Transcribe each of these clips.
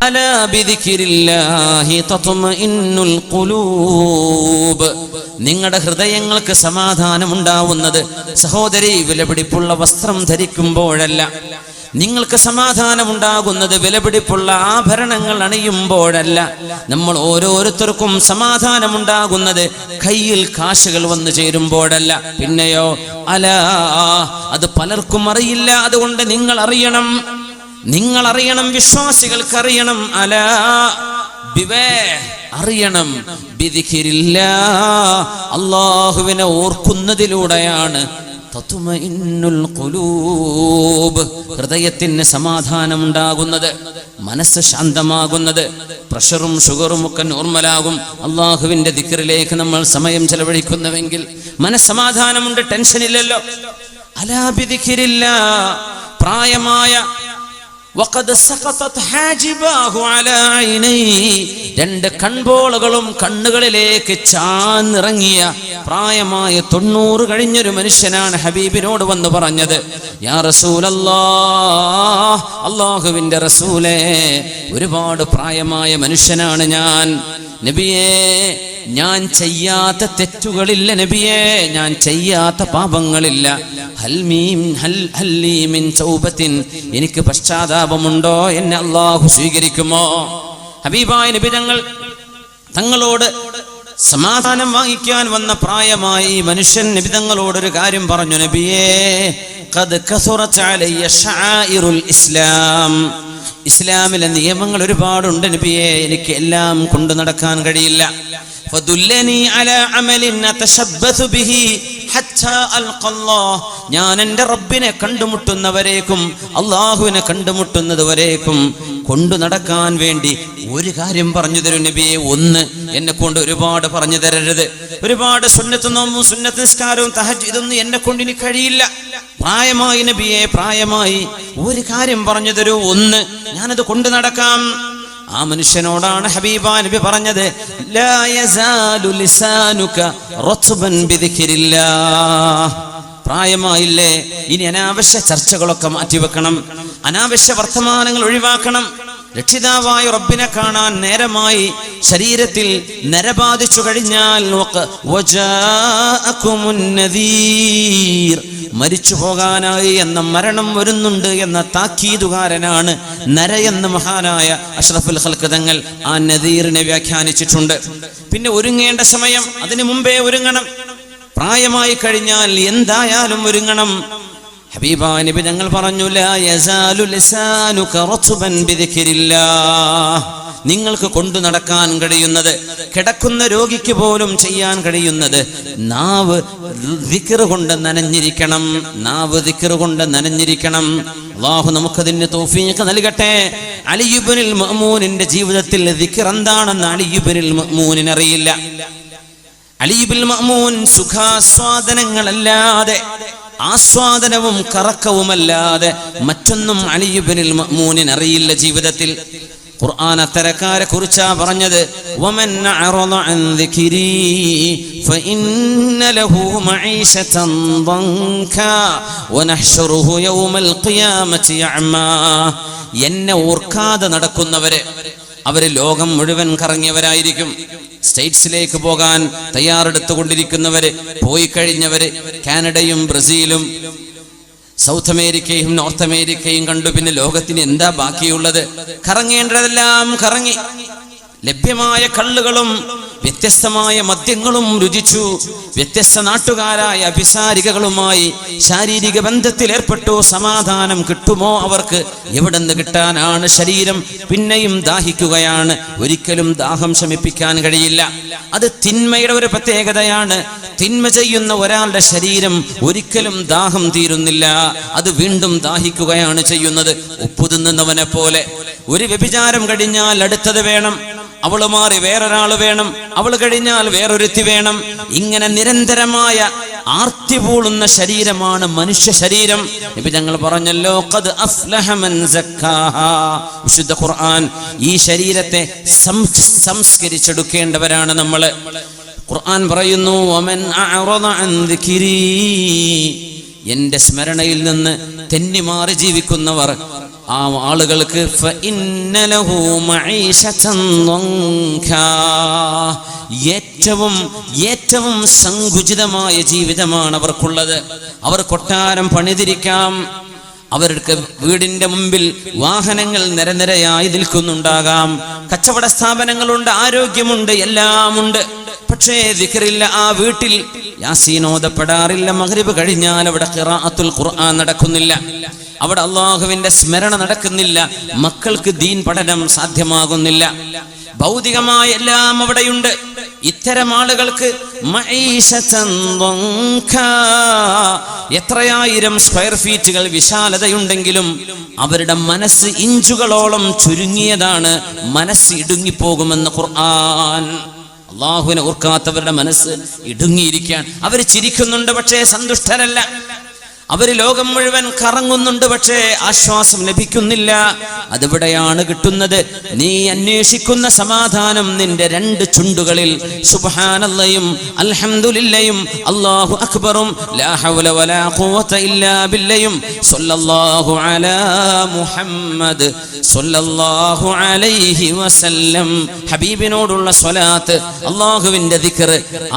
അലാ ബിദിക്രില്ലാഹി തത്മഇന്നുൽ ഖുലൂബ്. നിങ്ങളുടെ ഹൃദയങ്ങൾക്ക് സമാധാനമുണ്ടാവുന്നത് സഹോദരി വിലപിടിപ്പുള്ള വസ്ത്രം ധരിക്കുമ്പോഴല്ല. നിങ്ങൾക്ക് സമാധാനമുണ്ടാകുന്നത് വിലപിടിപ്പുള്ള ആഭരണങ്ങൾ അണിയുമ്പോഴല്ല. നമ്മൾ ഓരോരുത്തർക്കും സമാധാനമുണ്ടാകുന്നത് കയ്യിൽ കാശുകൾ വന്നു ചേരുമ്പോഴല്ല. പിന്നെയോ അലാ, അത് പലർക്കും അറിയില്ല. അതുകൊണ്ട് നിങ്ങൾ അറിയണം, വിശ്വാസികൾക്കറിയണം. അലാ, അറിയണം, ബിദിക്രില്ലാഹ്, അല്ലാഹുവിനെ ഓർക്കുന്നതിലൂടെയാണ് തത്മഇന്നുൽ ഖുലൂബ്, ഹൃദയത്തിന് സമാധാനമുണ്ടാകുന്നത്, മനസ്സ് ശാന്തമാകുന്നത്, പ്രഷറും ഷുഗറും ഒക്കെ നോർമലാകും. അള്ളാഹുവിന്റെ ദിക്റിലേക്ക് നമ്മൾ സമയം ചെലവഴിക്കുന്നുവെങ്കിൽ മനസ്സമാധാനമുണ്ട്, ടെൻഷനില്ലല്ലോ. അലാ ബിദിക്രില്ലാഹ്, പ്രായമായ വഖദ് സഖതത് ഹാജിബാഹു അലാ ഐനൈഹി, രണ്ട് കൺപോളകളും കണ്ണുകളിലേക്ക് ചാന്നിറങ്ങിയ പ്രായമായ 90 കഴിഞ്ഞൊരു മനുഷ്യനാണ് ഹബീബിനോട് വന്ന് പറഞ്ഞത്, യാ റസൂലല്ലാഹ്, അല്ലാഹുവിന്റെ റസൂലേ, ഒരുപാട് പ്രായമായ മനുഷ്യനാണ് ഞാൻ നബിയേ, ഞാൻ ചെയ്യാത്ത തെറ്റുകളില്ല നബിയേ, ഞാൻ ചെയ്യാത്ത പാപങ്ങളില്ല. എനിക്ക് പശ്ചാത്താപമുണ്ടോ? എന്നെ അല്ലാഹു സ്വീകരിക്കുമോ? ഹബീബായ നബി തങ്ങളോട് സമാധാനം വാങ്ങിക്കാൻ വന്ന പ്രായമായ ഈ മനുഷ്യൻ നബി തങ്ങളോടൊരു കാര്യം പറഞ്ഞു, നബിയേ, ഖദ് കസുറത് അലയ്യ ശആഇറുൽ ഇസ്ലാം, ഇസ്ലാമിലെ നിയമങ്ങൾ ഒരുപാടുണ്ട് നബിയേ, എനിക്ക് എല്ലാം കൊണ്ടു നടക്കാൻ കഴിയില്ല. ഫദുല്ലനി അലാ അമലിൻ അതശബ്ബതു ബിഹി ഹത്താ അൽഖല്ലാഹ്, ഞാൻ എൻ്റെ റബ്ബിനെ കണ്ടുമുട്ടുന്നവരേക്കും അല്ലാഹുവിനെ കണ്ടുമുട്ടുന്നതുവരേക്കും കൊണ്ടു നടക്കാൻ വേണ്ടി ഒരു കാര്യം പറഞ്ഞു തരും നബിയെ. ഒന്ന്, എന്നെ കൊണ്ട് ഒരുപാട് പറഞ്ഞു തരരുത്. ഒരുപാട് സുന്നത്ത് നോമ്പും സുന്നത്ത് നിസ്കാരവും തഹജ്ജുദ് ഇതൊന്നും എന്നെ കൊണ്ട് ഇനി കഴിയില്ല. പ്രായമായി നബിയെ, പ്രായമായി, ഒരു കാര്യം പറഞ്ഞു തരൂ, ഒന്ന്, ഞാനത് കൊണ്ടു നടക്കാം. ആ മനുഷ്യനോടാണ് ഹബീബാ നബി പറഞ്ഞത്, ലാ യസാലു ലിസാനുക റത്ബൻ ബിദിക്രില്ലാഹ്. പ്രായമായില്ലേ, ഇനി അനാവശ്യ ചർച്ചകളൊക്കെ മാറ്റിവെക്കണം, അനാവശ്യ വർത്തമാനങ്ങൾ ഒഴിവാക്കണം. രക്ഷിതാവായ റബ്ബിനെ കാണാൻ നേരമായി, ശരീരത്തിൽ നരബാധിച്ചു കഴിഞ്ഞാൽ മരിച്ചു പോകാനായി എന്ന മരണം വരുന്നുണ്ട് എന്ന താക്കീതുകാരനാണ് നരയെന്ന് മഹാനായ അഷ്റഫുൽ ഖൽഖ് തങ്ങൾ ആ നദീറിനെ വ്യാഖ്യാനിച്ചിട്ടുണ്ട്. പിന്നെ ഒരുങ്ങേണ്ട സമയം അതിനു മുമ്പേ ഒരുങ്ങണം. പ്രായമായി കഴിഞ്ഞാൽ എന്തായാലും ഒരുങ്ങണം. ഹബീബായ നബി തങ്ങൾ പറഞ്ഞു, ലാ യസാലു ലിസാനുക റത്ബൻ ബിദിക്രില്ലാഹ്, നിങ്ങൾക്ക് കൊണ്ടു നടക്കാൻ കഴിയുന്നത്, കിടക്കുന്ന രോഗിക്ക് പോലും ചെയ്യാൻ കഴിയുന്നത്, നാവ് ദിക്ർ കൊണ്ട് നനഞ്ഞിരിക്കണം. നാവ് ദിക്ർ കൊണ്ട് നനഞ്ഞിരിക്കണം. അല്ലാഹു നമുക്കതിന് തൗഫീഖ് നൽകട്ടെ. അലി ഇബ്നുൽ മഅ്മൂനിന്റെ ജീവിതത്തിൽ ദിക്ർ എന്താണെന്ന് അലി ഇബ്നുൽ മഅ്മൂനിന് അറിയില്ല. അലി ഇബ്നുൽ മഅ്മൂൻ സുഖാസ്വാദനങ്ങളല്ലാതെ, ആസ്വാദനവും കറക്കവുമല്ലാതെ മറ്റൊന്നും അലി ഇബ്നുൽ മഅ്മൂനിന് അറിയില്ല ജീവിതത്തിൽ. ഖുർആൻ അത്തരക്കാരെ കുറിച്ചാ പറഞ്ഞത്, വമൻ അറദ അൻ ദിക്രി ഫഇന്ന ലഹു മഈശതൻ ദൻകാ വനഹ്ശുറുഹു യൗമൽ ഖിയാമത്തി അഅമാ. എന്നെ ഓർക്കാതെ നടക്കുന്നവരെ, അവര് ലോകം മുഴുവൻ കറങ്ങിയവരായിരിക്കും. സ്റ്റേറ്റ്സിലേക്ക് പോകാൻ തയ്യാറെടുത്തുകൊണ്ടിരിക്കുന്നവര്, പോയി കഴിഞ്ഞവര്, കാനഡയും ബ്രസീലും സൗത്ത് അമേരിക്കയും നോർത്ത് അമേരിക്കയും കണ്ടു. പിന്നെ ലോകത്തിന് എന്താ ബാക്കിയുള്ളത്? കറങ്ങേണ്ടതെല്ലാം കറങ്ങി. ലഭ്യമായ കള്ളുകളും വ്യത്യസ്തമായ മദ്യങ്ങളും രുചിച്ചു. വ്യത്യസ്ത നാട്ടുകാരായ അഭിസാരികകളുമായി ശാരീരിക ബന്ധത്തിൽ ഏർപ്പെട്ടു. സമാധാനം കിട്ടുമോ അവർക്ക്? എവിടെന്ന് കിട്ടാനാണ്? ശരീരം പിന്നെയും ദാഹിക്കുകയാണ്. ഒരിക്കലും ദാഹം ശമിപ്പിക്കാൻ കഴിയില്ല. അത് തിന്മയുടെ ഒരു പ്രത്യേകതയാണ്. തിന്മ ചെയ്യുന്ന ഒരാളുടെ ശരീരം ഒരിക്കലും ദാഹം തീരുന്നില്ല, അത് വീണ്ടും ദാഹിക്കുകയാണ് ചെയ്യുന്നത്. ഉപ്പു തിന്നുന്നവനെ പോലെ. ഒരു വ്യഭിചാരം കഴിഞ്ഞാൽ അടുത്തത് വേണം, അവള് മാറി വേറൊരാൾ വേണം, അവള് കഴിഞ്ഞാൽ വേറൊരുത്തി വേണം. ഇങ്ങനെ നിരന്തരമായ ആർത്തി പൂളുന്ന ശരീരമാണ് മനുഷ്യ ശരീരം. നബി തങ്ങൾ പറഞ്ഞല്ലോ, ഖദ് അഫ്ലഹ മൻ സക്കാഹാ. വിശുദ്ധ ഖുർആൻ ഈ ശരീരത്തെ സംസ്കരിച്ചെടുക്കേണ്ടവരാണ് നമ്മൾ. ഖുർആൻ പറയുന്നു, വമൻ അഅറദ അൻ ദിക്രി, എന്റെ സ്മരണയിൽ നിന്ന് തെന്നിമാറി ജീവിക്കുന്നവർ, ആ ആളുകൾക്ക് ഫഇന്ന ലഹു മഈശതൻ ദൻകാ, ഏറ്റവും സങ്കുചിതമായ ജീവിതമാണ് അവർക്കുള്ളത്. അവർ കൊട്ടാരം പണിതിരിക്കാം, അവർക്ക് വീടിന്റെ മുമ്പിൽ വാഹനങ്ങൾ നിരനിരയായി നിൽക്കുന്നുണ്ടാകാം, കച്ചവട സ്ഥാപനങ്ങളുണ്ട്, ആരോഗ്യമുണ്ട്, എല്ലാമുണ്ട്. പക്ഷേ ദിക്റില്ല, ആ വീട്ടിൽ യാസീൻ ഓതപ്പെടാറില്ല. മഗ്രിബ് കഴിഞ്ഞാൽ അവിടെ ഖിറാഅത്തുൽ ഖുർആൻ നടക്കുന്നില്ല, അവിടെ അല്ലാഹുവിന്റെ സ്മരണ നടക്കുന്നില്ല, മക്കൾക്ക് ദീൻ പഠനം സാധ്യമാകുന്നില്ല. ഭൗതികമായ എല്ലാം അവിടെയുണ്ട്. ഇത്തരം ആളുകൾക്ക് മഈശതൻ ദൻകാ, എത്രയായിരം സ്ക്വയർ ഫീറ്റുകൾ വിശാലതയുണ്ടെങ്കിലും അവരുടെ മനസ്സ് ഇഞ്ചുകളോളം ചുരുങ്ങിയതാണ്. മനസ്സ് ഇടുങ്ങിപ്പോകുമെന്ന് ഖുർആൻ. അല്ലാഹുവിനെ ഓർക്കാത്തവരുടെ മനസ്സ് ഇടുങ്ങിയിരിക്കാൻ. അവർ ചിരിക്കുന്നുണ്ട്, പക്ഷേ സന്തുഷ്ടരല്ല. അവർ ലോകം മുഴുവൻ കറങ്ങുന്നുണ്ട്, പക്ഷേ ആശ്വാസം ലഭിക്കുന്നില്ല. അതിവിടെയാണ് കിട്ടുന്നത്. നീ അന്വേഷിക്കുന്ന സമാധാനം നിന്റെ രണ്ട് ചുണ്ടുകളിൽ സുബ്ഹാനല്ലാഹും അൽഹംദുലില്ലയും അല്ലാഹു അക്ബറും ലാ ഹൗല വലാ ഖുവത ഇല്ലാ ബില്ലയും സ്വല്ലല്ലാഹു അലാ മുഹമ്മദ് സ്വല്ലല്ലാഹു അലൈഹി വസല്ലം. ഹബീബിനോടുള്ള സ്വലാത്ത്, അല്ലാഹുവിന്റെ ദിക്ർ,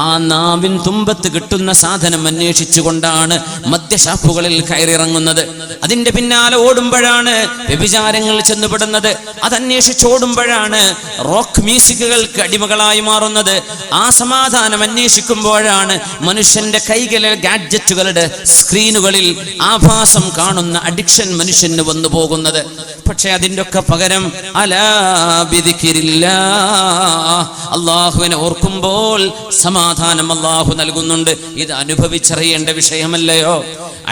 ആ നാവിൻ തുമ്പത്ത് കിട്ടുന്ന സാധനം അന്വേഷിച്ചുകൊണ്ടാണ് മദ്യഷാപ്പുകളിൽ കയറിയിറങ്ങുന്നത്. അതിന്റെ പിന്നാലെ ഓടുമ്പോഴാണ് വ്യഭിചാരങ്ങൾ ചെന്നുപെടുന്നത്. അതന്വേഷിച്ചോടുമ്പോഴാണ് റോക്ക് മ്യൂസിക്കുകൾക്ക് അടിമകളായി മാറുന്നത്. ആ സമാധാനം അന്വേഷിക്കുമ്പോഴാണ് മനുഷ്യന്റെ കൈകളിലെ ഗാഡ്ജറ്റുകളുടെ സ്ക്രീനുകളിൽ ആഭാസം കാണുന്ന അഡിക്ഷൻ മനുഷ്യന് വന്നു പോകുന്നത്. പക്ഷെ അതിന്റെ ഒക്കെ പകരം അലാ ബിദിക്രില്ലാഹ്, അല്ലാഹുവിനെ ഓർക്കുമ്പോൾ സമാധാനം അല്ലാഹു നൽകുന്നുണ്ട്. ഇത് അനുഭവിച്ചറിയേണ്ട വിഷയമല്ലയോ?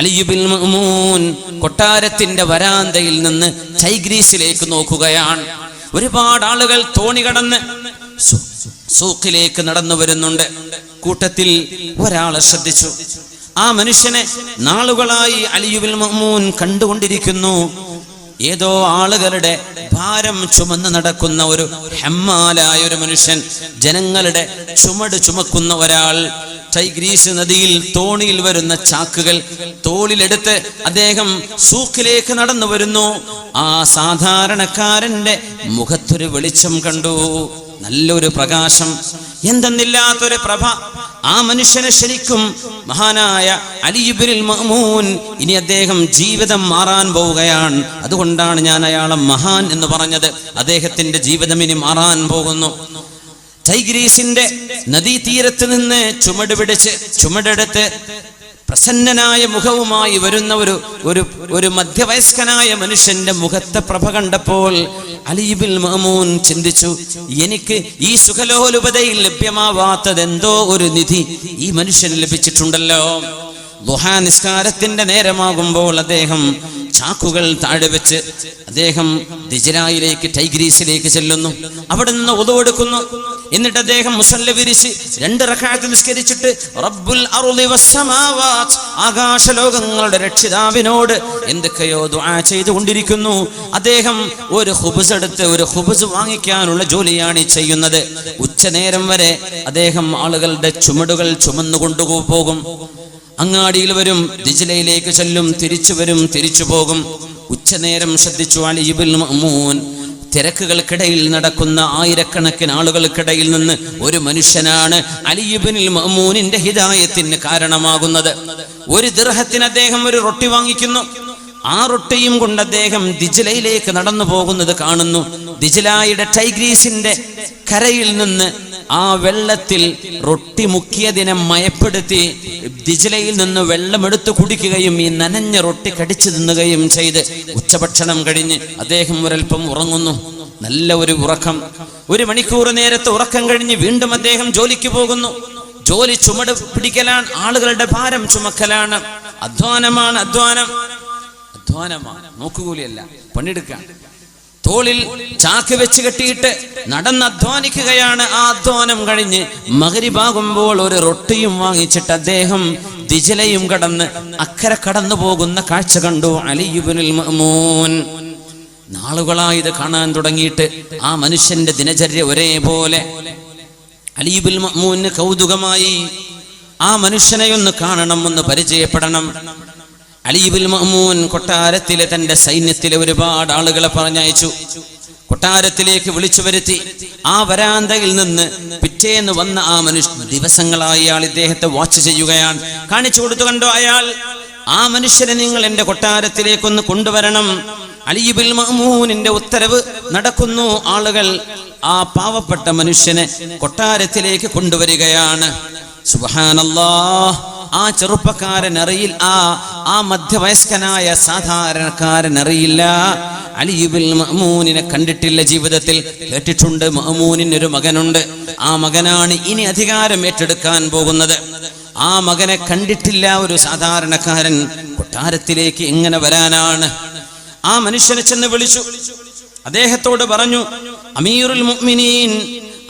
അലി ഇബ്നുൽ മഅ്മൂൻ കൊട്ടാരത്തിന്റെ വരാന്തയിൽ നിന്ന് ടൈഗ്രീസിലേക്ക് നോക്കുകയാണ്. ഒരുപാട് ആളുകൾ തോണി കടന്ന് സൂഖിലേക്ക് നടന്നു വരുന്നുണ്ട്. കൂട്ടത്തിൽ ഒരാളെ ശ്രദ്ധിച്ചു. ആ മനുഷ്യനെ നാളുകളായി അലി ഇബ്നുൽ മഅ്മൂൻ കണ്ടുകൊണ്ടിരിക്കുന്നു. ഏതോ ആളുകളുടെ ഭാരം ചുമന്ന് നടക്കുന്ന ഒരു ഹമ്മാലായ ഒരു മനുഷ്യൻ, ജനങ്ങളുടെ ചുമട് ചുമക്കുന്ന ഒരാൾ. ടൈഗ്രീസ് നദിയിൽ തോണിയിൽ വരുന്ന ചാക്കുകൾ തോളിലെടുത്ത് അദ്ദേഹം സൂഖിലേക്ക് നടന്നു വരുന്നു. ആ സാധാരണക്കാരന്റെ മുഖത്തൊരു വെളിച്ചം കണ്ടു, നല്ലൊരു പ്രകാശം, എന്തെന്നില്ലാത്തൊരു പ്രഭ. ആ മനുഷ്യനെ ശരിക്കും മഹാനായ അലി ഇബ്നുൽ മഅ്മൂൻ, ഇനി അദ്ദേഹം ജീവിതം മാറാൻ പോവുകയാണ്. അതുകൊണ്ടാണ് ഞാൻ അയാളെ മഹാൻ എന്ന് പറഞ്ഞത്. അദ്ദേഹത്തിന്റെ ജീവിതം ഇനി മാറാൻ പോകുന്നു. ടൈഗ്രീസിന്റെ നദീതീരത്ത് നിന്ന് ചുമട് പിടിച്ച് ചുമടെടുത്ത് പ്രസന്നനായ മുഖവുമായി വരുന്ന ഒരു മധ്യവയസ്കനായ മനുഷ്യന്റെ മുഖത്തെ പ്രഭ കണ്ടപ്പോൾ അലി ഇബ്നുൽ മഅ്മൂൻ ചിന്തിച്ചു, എനിക്ക് ഈ സുഖലോലുപതയിൽ ലഭ്യമാവാത്തതെന്തോ ഒരു നിധി ഈ മനുഷ്യന് ലഭിച്ചിട്ടുണ്ടല്ലോ. ദുഹാ നിസ്കാരത്തിന്റെ നേരമാകുമ്പോൾ അദ്ദേഹം ചാക്കുകൾ താഴെ വെച്ച് അദ്ദേഹം ദിജ്ലായിലേക്ക് ടൈഗ്രീസിലേക്ക് ചെല്ലുന്നു. അവിടെ നിന്ന് ഉദു എടുക്കുന്നു. എന്നിട്ട് അദ്ദേഹം മുസല്ല വിരിച്ച് 2 റക്അത്ത് നിസ്കരിച്ചിട്ട് റബ്ബുൽ അർളി വസ്സമാവാത്, ആകാശലോകങ്ങളുടെ രക്ഷിതാവിനോട് എന്തൊക്കെയോ ദുആ ചെയ്തുകൊണ്ടിരിക്കുന്നു. അദ്ദേഹം ഒരു ഖുബ്സ് എടുത്ത് ഒരു ഖുബ്സ് വാങ്ങിക്കാനുള്ള ജോലിയാണ് ചെയ്യുന്നത്. ഉച്ചനേരം വരെ അദ്ദേഹം ആളുകളുടെ ചുമടുകൾ ചുമന്നു കൊണ്ടുപോകും. അങ്ങാടിയിൽ വരും, ദിജ്ലയിലേക്ക് ചെല്ലും, തിരിച്ചു വരും, തിരിച്ചു പോകും. ഉച്ചനേരം ശ്രദ്ധിച്ചു അലി ഇബ്നുൽ മഅ്മൂൻ. തിരക്കുകൾക്കിടയിൽ നടക്കുന്ന ആയിരക്കണക്കിന് ആളുകൾക്കിടയിൽ നിന്ന് ഒരു മനുഷ്യനാണ് അലി ഇബ്നുൽ മഅ്മൂനിന്റെ ഹിദായത്തിന് കാരണമാകുന്നത്. ഒരു ദിർഹത്തിന് അദ്ദേഹം ഒരു റൊട്ടി വാങ്ങിക്കുന്നു. ആ റൊട്ടിയും കൊണ്ട് അദ്ദേഹം ദിജ്ലയിലേക്ക് നടന്നു പോകുന്നത് കാണുന്നു. ദിജ്ലായുടെ ടൈഗ്രീസിന്റെ കരയിൽ നിന്ന് ആ വെള്ളത്തിൽ റൊട്ടി മുക്കിയതിനെ മയപ്പെടുത്തി ദിജ്ലയിൽ നിന്ന് വെള്ളമെടുത്ത് കുടിക്കുകയും ഈ നനഞ്ഞ റൊട്ടി കടിച്ചു തിന്നുകയും ചെയ്ത് ഉച്ചഭക്ഷണം കഴിഞ്ഞ് അദ്ദേഹം ഒരൽപ്പം ഉറങ്ങുന്നു. നല്ല ഒരു ഉറക്കം. 1 മണിക്കൂർ നേരത്തെ ഉറക്കം കഴിഞ്ഞ് വീണ്ടും അദ്ദേഹം ജോലിക്ക് പോകുന്നു. ജോലി ചുമട് പിടിക്കലാണ്, ആളുകളുടെ ഭാരം ചുമക്കലാണ്. അധ്വാനമാണ്, അധ്വാനമാണ്, നോക്കുകൂലിയല്ല, പണിയെടുക്കാൻ. തോളിൽ ചാക്ക് വെച്ച് കെട്ടിയിട്ട് നടന്ന് അധ്വാനിക്കുകയാണ്. ആ അധ്വാനം കഴിഞ്ഞ് മഗ്രിബാകുമ്പോൾ ഒരു റൊട്ടിയും വാങ്ങിച്ചിട്ട് അദ്ദേഹം ദിജ്ലയും കടന്ന് അക്കരെ കടന്നു പോകുന്ന കാഴ്ച കണ്ടു അലി ഇബ്നുൽ മഅ്മൂൻ. നാളുകളായി ഇത് കാണാൻ തുടങ്ങിയിട്ട് ആ മനുഷ്യന്റെ ദിനചര്യ ഒരേപോലെ. അലി ഇബ്നുൽ മഅ്മൂന് കൗതുകമായി, ആ മനുഷ്യനെ ഒന്ന് കാണണം, ഒന്ന് പരിചയപ്പെടണം. അലി ഇബ്നുൽ മഅ്മൂൻ കൊട്ടാരത്തിലെ തന്റെ സൈന്യത്തിലെ ഒരുപാട് ആളുകളെ പറഞ്ഞയച്ചു. കൊട്ടാരത്തിലേക്ക് വിളിച്ചു വരുത്തി. ആ വരാന്തയിൽ നിന്ന് പിറ്റേന്ന് വന്ന ആ മനുഷ്യൻ ദിവസങ്ങളായി അയാൾ ഇദ്ദേഹത്തെ വാച്ച് ചെയ്യുകയാണ്. കാണിച്ചു കൊടുത്തു, കണ്ടോ അയാൾ, ആ മനുഷ്യനെ നിങ്ങൾ എന്റെ കൊട്ടാരത്തിലേക്കൊന്ന് കൊണ്ടുവരണം. അലി ഇബ്നുൽ മഅ്മൂനിന്റെ ഉത്തരവ് നടക്കുന്നു. ആളുകൾ ആ പാവപ്പെട്ട മനുഷ്യനെ കൊട്ടാരത്തിലേക്ക് കൊണ്ടുവരികയാണ്. സുബ്ഹാനല്ലാഹ്, ആ ചെറുപ്പക്കാരൻ അറിയില്ല, ആ മധ്യവയസ്കനായ സാധാരണക്കാരൻ അറിയില്ല. അലി ഇബ്നുൽ മഅ്മൂനിനെ കണ്ടിട്ടില്ല ജീവിതത്തിൽ. കേട്ടിട്ടുണ്ട് മഅ്മൂനിന് ഒരു മകനുണ്ട്, ആ മകനാണ് ഇനി അധികാരം ഏറ്റെടുക്കാൻ പോകുന്നത്. ആ മകനെ കണ്ടിട്ടില്ല ഒരു സാധാരണക്കാരൻ. കൊട്ടാരത്തിലേക്ക് എങ്ങനെ വരാനാണ്? ആ മനുഷ്യനെ ചെന്ന് വിളിച്ചു. അദ്ദേഹത്തോട് പറഞ്ഞു, അമീറുൽ മുഅ്മിനീൻ,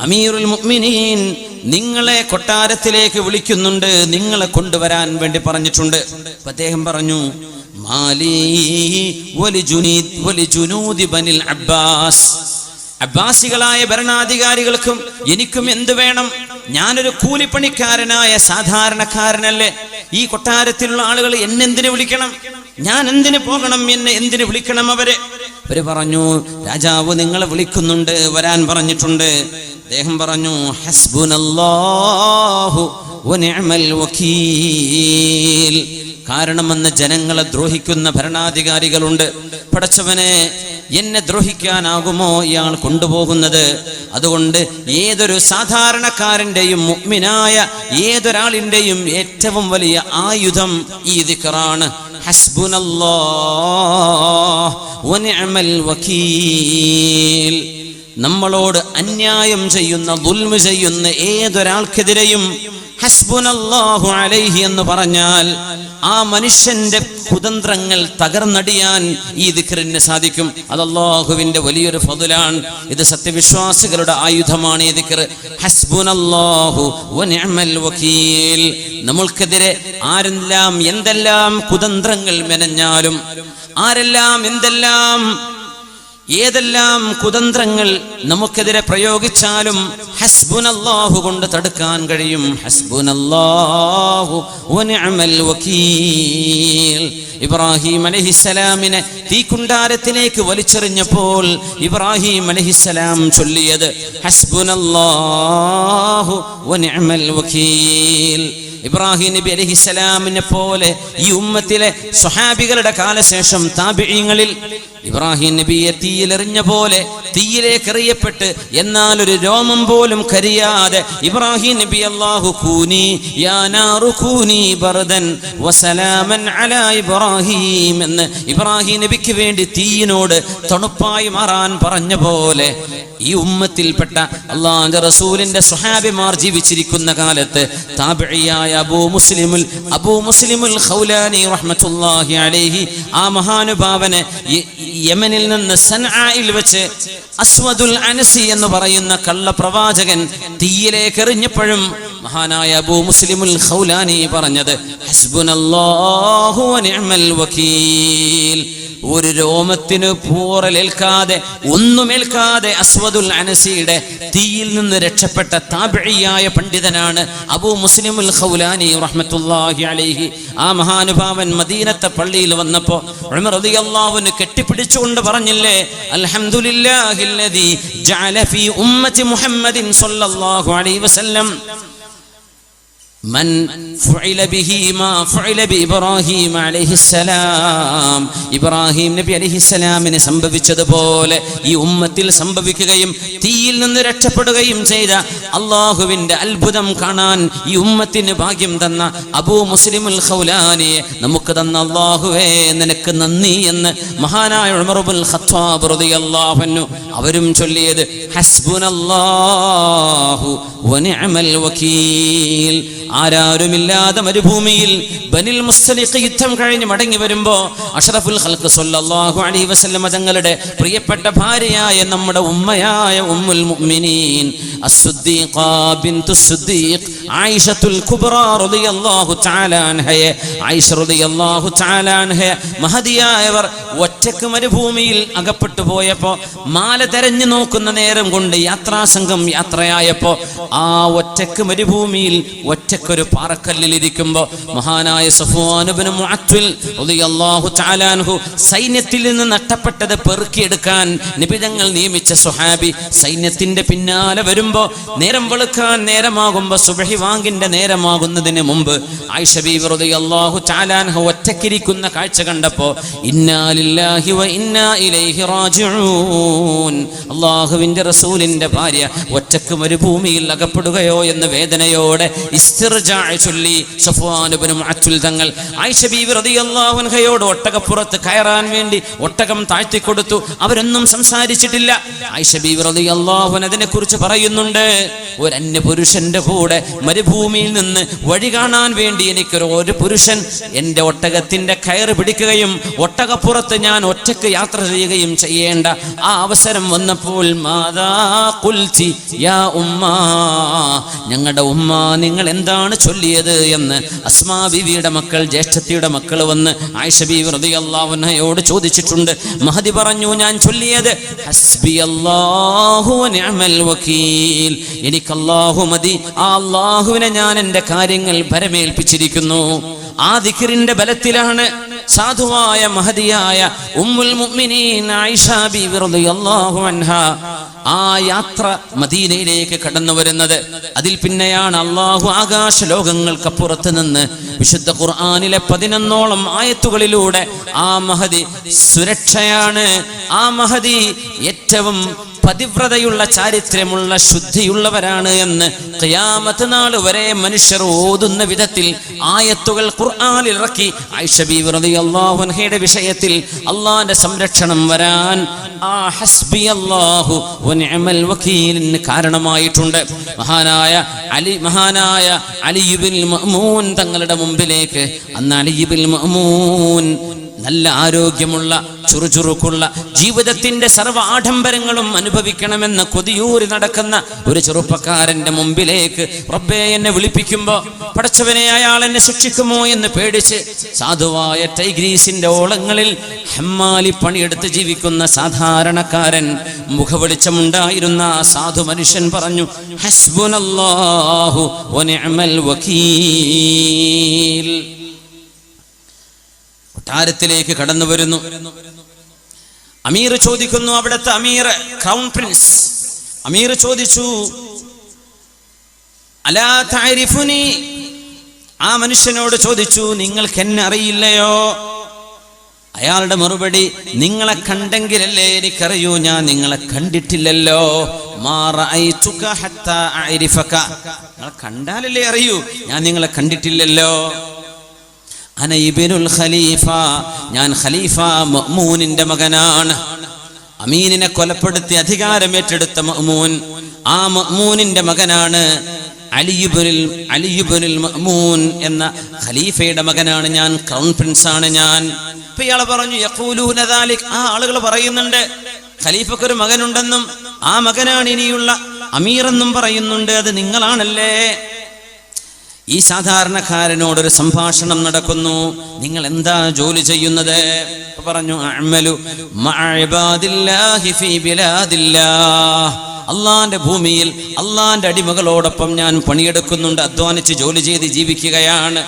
അമീറുൽ മുഅ്മിനീൻ, നിങ്ങളെ കൊട്ടാരത്തിലേക്ക് വിളിക്കുന്നുണ്ട്, നിങ്ങളെ കൊണ്ടുവരാൻ വേണ്ടി പറഞ്ഞിട്ടുണ്ട്. അദ്ദേഹം പറഞ്ഞു, മാലി വലിജുനൂദി ബനിൽ അബ്ബാസ്, അബ്ബാസികളായ ഭരണാധികാരികൾക്കും എനിക്കും എന്ത് വേണം? ഞാനൊരു കൂലിപ്പണിക്കാരനായ സാധാരണക്കാരനല്ലേ? ഈ കൊട്ടാരത്തിലുള്ള ആളുകൾ എന്നെന്തിനു വിളിക്കണം? ഞാൻ എന്തിനു പോകണം? എന്നെ എന്തിനു വിളിക്കണം? അവര് പറഞ്ഞു, രാജാവ് നിങ്ങളെ വിളിക്കുന്നുണ്ട്, വരാൻ പറഞ്ഞിട്ടുണ്ട്. അദ്ദേഹം പറഞ്ഞു, ഹസ്ബുനല്ലാഹു വനിഅമൽ വകീൽ. കാരണം അന്ന് ജനങ്ങളെ ദ്രോഹിക്കുന്ന ഭരണാധികാരികളുണ്ട്. പടച്ചവനെ, എന്നെ ദ്രോഹിക്കാനാകുമോ ഇയാൾ കൊണ്ടുപോകുന്നത്? അതുകൊണ്ട് ഏതൊരു സാധാരണക്കാരന്റെയും മുഅ്മിനായ ഏതൊരാളിന്റെയും ഏറ്റവും വലിയ ആയുധം ഈ ദിക്റാണ്. ഹസ്ബുനല്ലാഹ് വനിഅമൽ വകീൽ. നമ്മളോട് അന്യായം ചെയ്യുന്ന, ദുൽമ് ചെയ്യുന്ന ഏതൊരാൾക്കെതിരെയും ഹസ്ബുനല്ലാഹു അലൈഹി എന്ന് പറഞ്ഞാൽ ആ മനുഷ്യന്റെ കുതന്ത്രങ്ങൾ തകർന്നടിയാൻ ഈ ദിക്റിന് സാധിക്കും. അത് അല്ലാഹുവിന്റെ വലിയൊരു ഫദ്ലാണ്. ഇത് സത്യവിശ്വാസികളുടെ ആയുധമാണ് ഈ ദിക്ർ. ഹസ്ബുനല്ലാഹു വനിഅമൽ വകീൽ. നമ്മൾക്കെതിരെ ആരെല്ലാം എന്തെല്ലാം കുതന്ത്രങ്ങൾ മെനഞ്ഞാലും, ആരെല്ലാം എന്തെല്ലാം ഏതെല്ലാം കുതന്ത്രങ്ങൾ നമുക്കെതിരെ പ്രയോഗിച്ചാലും ഹസ്ബുനല്ലാഹു കൊണ്ട് തടുക്കാൻ കഴിയും. ഹസ്ബുനല്ലാഹു വനിഅമൽ വകീൽ. ഇബ്രാഹിം അലൈഹിസ്സലാമിനെ തീക്കുണ്ടാരത്തിലേക്ക് വലിച്ചെറിഞ്ഞപ്പോൾ ഇബ്രാഹിം അലൈഹിസ്സലാം ചൊല്ലിയത് ഹസ്ബുനല്ലാഹു വനിഅമൽ വകീൽ. ഇബ്രാഹിം നബി അലൈഹിസ്സലാമിനെ പോലെ ഈ ഉമ്മത്തിലെ സ്വഹാബികളുടെ കാലശേഷം താബിഈങ്ങളിൽ ഇബ്രാഹിം നബിയെ തീയിലെറിഞ്ഞ പോലെ തീയിലേക്ക് എറിയപ്പെട്ട് എന്നാൽ ഒരു രോമം പോലും കരിയാതെ ഇബ്രാഹിം നബി അല്ലാഹു കൂനി യാ നാറു കൂനി ബർദൻ വസലാമൻ അലാ ഇബ്രാഹിം എന്ന് ഇബ്രാഹിം നബിക്ക് വേണ്ടി തീയിനോട് തണുപ്പായി മാറാൻ പറഞ്ഞ പോലെ ഈ ഉമ്മത്തിൽപ്പെട്ട അല്ലാഹുവിന്റെ റസൂലിന്റെ സ്വഹാബിമാർ ജീവിച്ചിരിക്കുന്ന കാലത്ത് താബിഈയായ അബൂ മുസ്ലിമുൽ ഖൗലാനി റഹ്മത്തുള്ളാഹി അലൈഹി ആ മഹാനുഭാവനെ യമനിൽ നിന്ന് സൻആയിൽ വെച്ച് അസ്വദുൽ അനസി എന്ന് പറയുന്ന കള്ളപ്രവാചകൻ തീയിലേക്ക് എറിഞ്ഞപ്പോഴും മഹാനായ അബൂ മുസ്ലിമുൽ ഖൗലാനി പറഞ്ഞത് ഹസ്ബുനല്ലാഹു വനിഅമൽ വകീൽ. ഒരു രോമത്തിന് പോറലേൽക്കാതെ ഒന്നുമേൽക്കാതെ അസ്വദുൽ അനസിയുടെ തീയിൽ നിന്ന് രക്ഷപ്പെട്ട താബിഈയായ പണ്ഡിതനാണ് അബൂ മുസ്ലിമുൽ ഖൗലാനി റഹ്മത്തുള്ളാഹി അലൈഹി. ആ മഹാനുഭാവൻ മദീനത്തെ പള്ളിയിൽ വന്നപ്പോ ഉമർ റളിയല്ലാഹു അൻഹു കെട്ടിപ്പിടിച്ചുകൊണ്ട് പറഞ്ഞില്ലേ, അൽഹംദുലില്ലാഹില്ലദീ ജഅല ഫീ ഉമ്മത്തി മുഹമ്മദിൻ സ്വല്ലല്ലാഹു അലൈഹി വസല്ലം മൻ ഫുഇല ബിഹി മാ ഫുഇല ബി ഇബ്രാഹിം അലൈഹിസ്സലാം. ഇബ്രാഹിം നബി അലൈഹിസ്സലാമിന് സംഭവിച്ചതുപോലെ ഈ ഉമ്മത്തിൽ സംഭവിക്കുകയും തീയിൽ നിന്ന് രക്ഷപ്പെടുകയും ചെയ്ത അല്ലാഹുവിന്റെ അത്ഭുതം കാണാൻ ഈ ഉമ്മത്തിന് ഭാഗ്യം തന്ന അബൂ മുസ്ലിമുൽ ഖൗലാനിയെ നമുക്ക് തന്ന അല്ലാഹുവേ നിനക്ക് നന്ദി എന്ന് മഹാനായ ഉമർ ഇബ്നുൽ ഖത്താബ് റളിയല്ലാഹു അൻഹു അവരും ചൊല്ലിയത് ഹസ്ബുനല്ലാഹു വനിഅമൽ വകീൽ. ആരാരുമില്ലാതെ മരുഭൂമിയിൽ ബനിൽ മുസ്തലിഖ് യുദ്ധം കഴിഞ്ഞ് മടങ്ങി വരുമ്പോ അഷ്റഫുൽ ഖൽഖ് സ്വല്ലല്ലാഹു അലൈഹി വസല്ലം തങ്ങളുടെ പ്രിയപ്പെട്ട ഭാര്യയായ നമ്മുടെ ഉമ്മയായ ഉമ്മുൽ മുഅ്മിനീൻ അസ്സുദ്ദീഖ ബിൻതുസ് സുദ്ദീഖ് ആയിഷത്തുൽ കുബ്രാ റളിയല്ലാഹു തആല അൻഹയെ ആയിഷ റളിയല്ലാഹു തആല അൻഹയെ മഹദിയായവർ ഒറ്റക്ക് മരുഭൂമിയിൽ അകപ്പെട്ടു പോയപ്പോ മാല തെരഞ്ഞു നോക്കുന്ന നേരം കൊണ്ട് യാത്രാസംഘം യാത്രയായപ്പോ ആ ഒറ്റക്ക് മരുഭൂമിയിൽ ഒറ്റക്ക് ഒറ്റക്കൊരു പാറക്കല്ലിലിരിക്കുമ്പോൾ മഹാനായ സഫ്വാൻ ഇബ്നു മുഅത്തിൽ റളിയല്ലാഹു തആല അൻഹു സൈന്യത്തിൽ നിന്ന് നഷ്ടപ്പെട്ടത് പെറുക്കിയെടുക്കാൻ നബി തങ്ങൾ നിയമിച്ച സ്വഹാബി സൈന്യത്തിന്റെ പിന്നാലെ വരുമ്പോൾ നേരം വെളുക്കാൻ നേരമാകുമ്പോൾ സുബ്ഹി വാങ്കിന്റെ നേരമാകുന്നതിന് മുമ്പ് ആയിഷ ബീവി റളിയല്ലാഹു തആല അൻഹ ഒറ്റക്കിരിക്കുന്ന കാഴ്ച കണ്ടപ്പോൾ ഇന്നാ ലില്ലാഹി വ ഇന്നാ ഇലൈഹി റാജിഊൻ, അല്ലാഹുവിന്റെ റസൂലിന്റെ ഭാര്യ ഒറ്റക്ക് മരുഭൂമിയിൽ അകപ്പെടുകയോ എന്ന വേദനയോടെ ഇസ്തിർജാ ചൊല്ലി സഫ്വാൻ ഇബ്നു മുഅത്തിൽ തങ്ങൾ ആയിഷ ബീവി റളിയല്ലാഹു അൻഹയോട് ഒട്ടകപ്പുറത്ത് കയറാൻ വേണ്ടി ഒട്ടകം താഴ്ത്തി കൊടുത്തു. അവരൊന്നും സംസാരിച്ചിട്ടില്ല. ആയിഷ ബീവി റളിയല്ലാഹു അൻഹ അതിനെക്കുറിച്ച് പറയുന്നുണ്ട്, ഒരു അന്യ പുരുഷന്റെ കൂടെ മരുഭൂമിയിൽ നിന്ന് വഴി കാണാൻ വേണ്ടി ഒരു പുരുഷൻ എൻ്റെ ഒട്ടകത്തിന്റെ കയറ് പിടിക്കുകയും ഒട്ടകപ്പുറത്ത് ഞാൻ ഒറ്റക്ക് യാത്ര ചെയ്യുകയും ചെയ്യേണ്ട ആ അവസരം വന്നപ്പോൾ മാതാ ഖുൽതി യാ ഉമ്മാ, ഞങ്ങളുടെ ഉമ്മ നിങ്ങൾ എന്താണ് ചൊല്ലിയത് എന്ന് അസ്മാ ബീവിയുടെ മക്കൾ, ജ്യേഷ്ഠത്തിയുടെ മക്കൾ വന്ന് ആയിഷ ബീവി റളിയല്ലാഹു അൻഹയോട് ചോദിച്ചിട്ടുണ്ട്. മഹദി പറഞ്ഞു, ഞാൻ ചൊല്ലിയത് ഹസ്ബിയല്ലാഹു വ നിഅമൽ വകീൽ, എനിക്ക് അല്ലാഹു മതി, ആ അല്ലാഹുവിനെ ഞാൻ എൻ്റെ കാര്യങ്ങൾ ഭരമേൽപ്പിച്ചിരിക്കുന്നു. ആ ദിക്റിന്റെ ബലത്തിലാണ് സാധുവായ മഹദിയായ ഉമ്മുൽ മുഅ്മിനീൻ ആയിഷ ബീവി റളിയല്ലാഹു അൻഹ ആ യാത്ര മദീനയിലേക്ക് കടന്നു വരുന്നത്. അതിൽ പിന്നെയാണ് അല്ലാഹു ആകാശ ലോകങ്ങൾക്കപ്പുറത്ത് നിന്ന് വിശുദ്ധ ഖുർആനിലെ 11ഓളം ആയത്തുകളിലൂടെ ആ മഹദി സുരക്ഷയാണ്, ആ മഹദി ഏറ്റവും പതിവ്രതയുള്ള ചാരിത്രമുള്ള ശുദ്ധിയുള്ളവരാണ് എന്ന് ഖിയാമത്ത് നാൾ വരെ മനുഷ്യർ ഓതുന്ന വിധത്തിൽ ആയത്തുകൾ ഖുർആനിൽ ഇറക്കി ആയിഷ ബീവി റളിയല്ലാഹു അൻഹയുടെ വിഷയത്തിൽ അള്ളാന്റെ സംരക്ഷണം വരാൻ ആ ഹസ്ബിയല്ലാഹു വ നിഅമൽ വകീലിന് കാരണമായിട്ടുണ്ട്. മഹാനായ അലി ഇബ്നുൽ മഅ്മൂൻ തങ്ങളുടെ മുമ്പിലേക്ക് അന്ന് അലി ഇബ്നുൽ മഅ്മൂൻ നല്ല ആരോഗ്യമുള്ള ചുറുചുറുക്കുള്ള ജീവിതത്തിന്റെ സർവ്വ ആഡംബരങ്ങളും അനുഭവിക്കണമെന്ന് കൊതിയൂരി നടക്കുന്ന ഒരു ചെറുപ്പക്കാരന്റെ മുമ്പിലേക്ക് റബ്ബേ എന്നെ വിളിപ്പിക്കുമ്പോ പടച്ചവനെ അയാൾ എന്നെ ശിക്ഷിക്കുമോ എന്ന് പേടിച്ച് സാധുവായ ടൈഗ്രീസിന്റെ ഓളങ്ങളിൽ ഹമ്മാലി പണിയെടുത്ത് ജീവിക്കുന്ന സാധാരണക്കാരൻ മുഖവെളിച്ചമുണ്ടായിരുന്ന ആ സാധു മനുഷ്യൻ പറഞ്ഞു, ഹസ്ബുനല്ലാഹു വ നിഅമൽ വകീൽ. കൊട്ടാരത്തിലേക്ക് കടന്നു വരുന്നു. അമീർ ചോദിക്കുന്നു, അവിടുത്തെ അമീർ ക്രൗൺ പ്രിൻസ് അമീർ ചോദിച്ചു, അലാ തഅരിഫുനി, ആ മനുഷ്യനോട് ചോദിച്ചു, നിങ്ങൾക്ക് എന്നെ അറിയില്ലയോ? അയാളുടെ മറുപടി, നിങ്ങളെ കണ്ടെങ്കിലല്ലേ എനിക്കറിയൂ, ഞാൻ നിങ്ങളെ കണ്ടിട്ടില്ലല്ലോ. മാ റഅയ്തുക ഹത്താ അഅരിഫക, നിങ്ങൾ കണ്ടാലല്ലേ അറിയൂ, ഞാൻ നിങ്ങളെ കണ്ടിട്ടില്ലല്ലോ. അന ഇബ്നുൽ ഖലീഫ, ഞാൻ ഖലീഫ മഅ്മൂനിന്റെ മകനാണ്. അമീനിനെ കൊലപ്പെടുത്തി അധികാരം ഏറ്റെടുത്ത മഅ്മൂൻ, ആ മഅ്മൂനിന്റെ മകനാണ് അലി ഇബ്നുൽ മഅ്മൂൻ എന്ന ഖലീഫയുടെ മകനാണ് ഞാൻ, ക്രൗൺ പ്രിൻസ് ആണ് ഞാൻ. ഇപ്പൊ ഇയാൾ പറഞ്ഞു, യഖൂലൂന ദാലിക്, ആ ആളുകൾ പറയുന്നുണ്ട് ഖലീഫക്കൊരു മകനുണ്ടെന്നും ആ മകനാണ് ഇനിയുള്ള അമീറെന്നും പറയുന്നുണ്ട്, അത് നിങ്ങളാണല്ലേ? ഈ സാധാരണക്കാരനോടൊരു സംഭാഷണം നടക്കുന്നു, നിങ്ങൾ എന്താ ജോലി ചെയ്യുന്നത്? പറഞ്ഞു, അഅ്മലു മഅ ഇബാദില്ലാഹി ഫീ ബിലാദില്ലാഹ്, അള്ളാന്റെ ഭൂമിയിൽ അള്ളാന്റെ അടിമകളോടൊപ്പം ഞാൻ പണിയെടുക്കുന്നുണ്ട്, അധ്വാനിച്ച് ജോലി ചെയ്ത് ജീവിക്കുകയാണ്.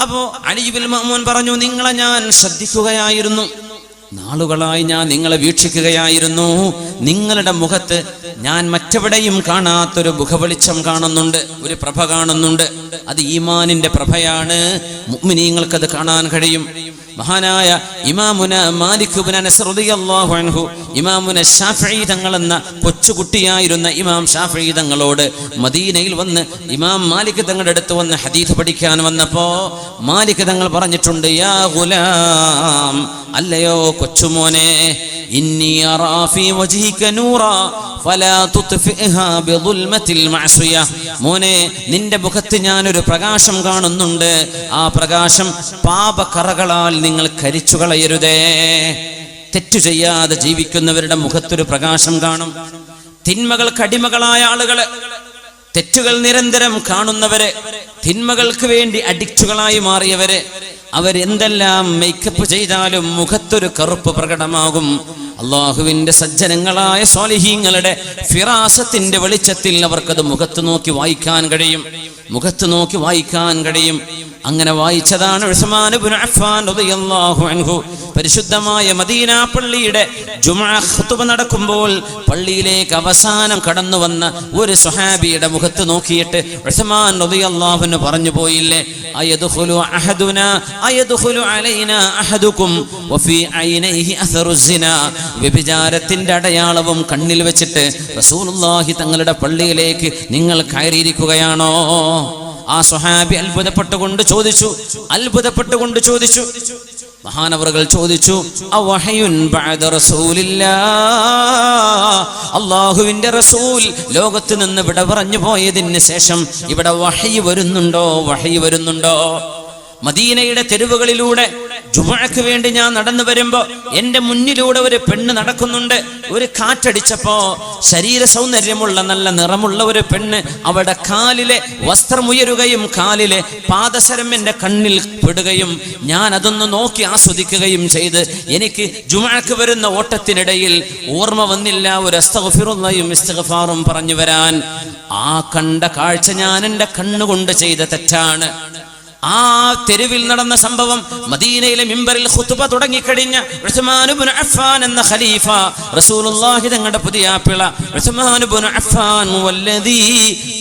അപ്പോ അലി ഇബ്നുൽ മഅ്മൂൻ പറഞ്ഞു, നിങ്ങളെ ഞാൻ ശ്രദ്ധിക്കുകയായിരുന്നു, നാളുകളായി ഞാൻ നിങ്ങളെ വീക്ഷിക്കുകയായിരുന്നു. നിങ്ങളുടെ മുഖത്ത് ഞാൻ മറ്റെവിടെയും കാണാത്തൊരു മുഖവെളിച്ചം കാണുന്നുണ്ട്, ഒരു പ്രഭ കാണുന്നുണ്ട്. അത് ഈമാനിന്റെ പ്രഭയാണ്. മുഅ്മിനീങ്ങൾക്കത് കാണാൻ കഴിയും. മഹാനായ ഇമാമുന മാലിക് ഇബ്നു അനസ് റളിയല്ലാഹു അൻഹു, ഇമാമുന ശാഫിഈ തങ്ങളെന്ന കൊച്ചുകുട്ടിയായിരുന്ന ഇമാം ശാഫിഈ തങ്ങളോട് മദീനയിൽ വന്ന് ഇമാം മാലിക് തങ്ങളുടെ അടുത്ത് വന്ന് ഹദീസ് പഠിക്കാൻ വന്നപ്പോ മാലിക് തങ്ങൾ പറഞ്ഞിട്ടുണ്ട്, യാ ഗുലാം, അല്ലയോ കൊച്ചുമോനെ, ഇന്നി അറാ ഫീ വജ്ഹിക നൂറാ ഫലാ തുത്ഫിഹാ ബിദുൽമത്തിൽ മഅസിയ, മോനെ നിന്റെ മുഖത്ത് ഞാനൊരു പ്രകാശം കാണുന്നുണ്ട്, ആ പ്രകാശം പാപക്കറകളാൽ നിങ്ങൾ കരിച്ചു കളയരുതേ. തെറ്റു ചെയ്യാതെ ജീവിക്കുന്നവരുടെ മുഖത്തൊരു പ്രകാശം കാണും. തിന്മകൾക്ക് അടിമകളായ ആളുകള്, തെറ്റുകൾ നിരന്തരം കാണുന്നവര്, തിന്മകൾക്ക് വേണ്ടി അഡിക്റ്റുകളായി മാറിയവര്, അവരെന്തെല്ലാം മേക്കപ്പ് ചെയ്താലും മുഖത്തൊരു കറുപ്പ് പ്രകടമാകും. അള്ളാഹുവിന്റെ സജ്ജനങ്ങളായ സ്വാലിഹീങ്ങളുടെ ഫിറാസത്തിന്റെ വെളിച്ചത്തിൽ അവർക്കത് മുഖത്ത് നോക്കി വായിക്കാൻ കഴിയും. മുഖത്ത് നോക്കി വായിക്കാൻ കഴിയും. അങ്ങനെ വായിച്ചതാണ് ഉസ്മാൻ ഇബ്നു അഫ്ഫാൻ റളിയല്ലാഹു അൻഹു. പരിശുദ്ധമായ മദീന പള്ളിയുടെ ജുമുഅ ഖുതുബ നടക്കുമ്പോൾ പള്ളിയിലേക്ക് അവസാനം കടന്നു വന്ന ഒരു സ്വഹാബിയുടെ മുഖത്ത് നോക്കിയിട്ട് ഉസ്മാൻ റളിയല്ലാഹു അൻഹു പറഞ്ഞു പോയില്ലേ, അയദ്ഖുലു അഹദുനാ അയദ്ഖുലു അലൈനാ അഹദുകും വഫീ ഐനൈഹി അസറുസ് സിനാ. വ്യഭിചാരത്തിന്റെ അടയാളവും കണ്ണിൽ വെച്ചിട്ട് റസൂലുള്ളാഹി തങ്ങളുടെ പള്ളിയിലേക്ക് നിങ്ങൾ കയറിയിരിക്കുകയാണോ? ആ സ്വഹാബി അത്ഭുതപ്പെട്ടുകൊണ്ട് ചോദിച്ചു. മഹാനവറുകൾ ചോദിച്ചു, അവഹയുൻ ബഅദ റസൂലില്ലാഹ്, അല്ലാഹുവിന്റെ റസൂൽ ലോകത്ത് നിന്ന് വിട പറഞ്ഞു പോയതിന് ശേഷം ഇവിടെ വഹയി വരുന്നുണ്ടോ? മദീനയുടെ തെരുവുകളിലൂടെ ജുമുഅക്ക് വേണ്ടി ഞാൻ നടന്നു വരുമ്പോ എന്റെ മുന്നിലൂടെ ഒരു പെണ്ണ് നടക്കുന്നുണ്ട്. ഒരു കാറ്റടിച്ചപ്പോ ശരീര സൗന്ദര്യമുള്ള നല്ല നിറമുള്ള ഒരു പെണ്ണ്, അവിടെ കാലിലെ വസ്ത്രമുയരുകയും കാലിലെ പാദസരം എന്റെ കണ്ണിൽ പെടുകയും ഞാൻ അതൊന്ന് നോക്കി ആസ്വദിക്കുകയും ചെയ്ത് എനിക്ക് ജുമുഅക്ക് വരുന്ന ഓട്ടത്തിനിടയിൽ ഓർമ്മ വന്നില്ല ഒരു അസ്തഗ്ഫിറുല്ലാഹും ഇസ്തിഗ്ഫാറും പറഞ്ഞു വരാൻ. ആ കണ്ട കാഴ്ച ഞാൻ എന്റെ കണ്ണുകൊണ്ട് ചെയ്ത തെറ്റാണ്. ആ തെരുവിൽ നടന്ന സംഭവം മദീനയിലെ മിമ്പറിൽ ഖുതുബ തുടങ്ങിക്കഴിഞ്ഞ ഉസ്മാൻ ഇബ്നു അഫ്ഫാൻ എന്ന ഖലീഫ റസൂലുള്ളാഹി തങ്ങളുടെ പുതിയാപ്പിള ഉസ്മാൻ ഇബ്നു അഫ്ഫാൻ വല്ലദീ